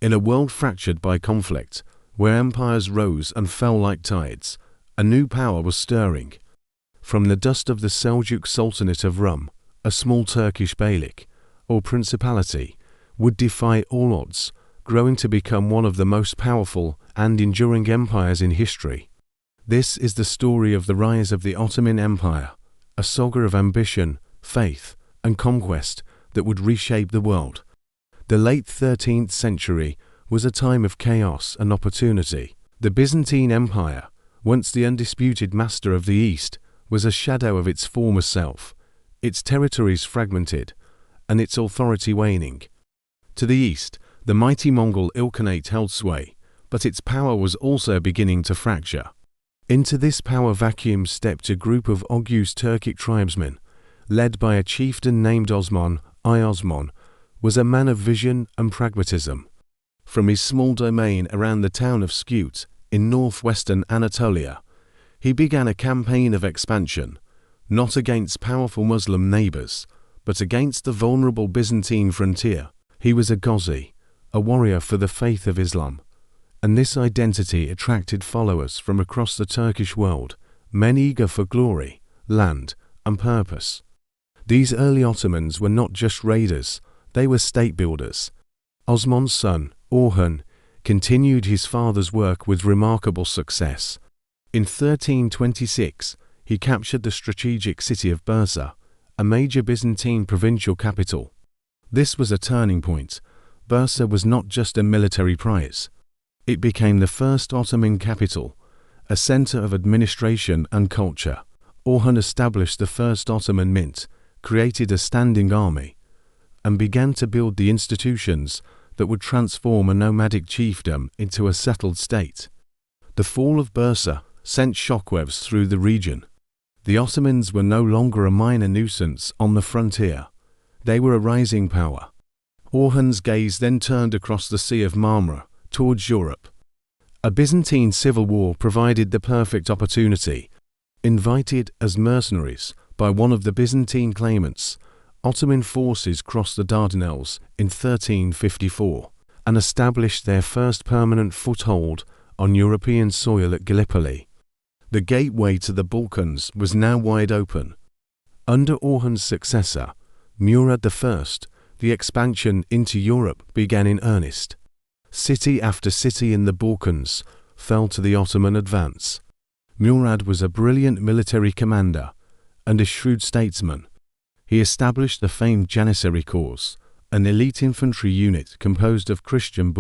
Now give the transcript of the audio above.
In a world fractured by conflict, where empires rose and fell like tides, a new power was stirring. From the dust of the Seljuk Sultanate of Rum, a small Turkish beylik, or principality, would defy all odds, growing to become one of the most powerful and enduring empires in history. This is the story of the rise of the Ottoman Empire, a saga of ambition, faith, and conquest that would reshape the world. The late 13th century was a time of chaos and opportunity. The Byzantine Empire, once the undisputed master of the East, was a shadow of its former self, its territories fragmented, and its authority waning. To the east, the mighty Mongol Ilkhanate held sway, but its power was also beginning to fracture. Into this power vacuum stepped a group of august Turkic tribesmen, led by a chieftain named Osman I. Osman was a man of vision and pragmatism. From his small domain around the town of Skut in northwestern Anatolia, he began a campaign of expansion, not against powerful Muslim neighbors, but against the vulnerable Byzantine frontier. He was a Ghazi, a warrior for the faith of Islam, and this identity attracted followers from across the Turkish world, men eager for glory, land, and purpose. These early Ottomans were not just raiders, they were state builders. Osman's son, Orhan, continued his father's work with remarkable success. In 1326, he captured the strategic city of Bursa, a major Byzantine provincial capital. This was a turning point. Bursa was not just a military prize. It became the first Ottoman capital, a center of administration and culture. Orhan established the first Ottoman mint, created a standing army, and began to build the institutions that would transform a nomadic chiefdom into a settled state. The fall of Bursa sent shockwaves through the region. The Ottomans were no longer a minor nuisance on the frontier. They were a rising power. Orhan's gaze then turned across the Sea of Marmara towards Europe. A Byzantine civil war provided the perfect opportunity. Invited as mercenaries by one of the Byzantine claimants, Ottoman forces crossed the Dardanelles in 1354 and established their first permanent foothold on European soil at Gallipoli. The gateway to the Balkans was now wide open. Under Orhan's successor, Murad I, the expansion into Europe began in earnest. City after city in the Balkans fell to the Ottoman advance. Murad was a brilliant military commander and a shrewd statesman. He established the famed Janissary Corps, an elite infantry unit composed of Christian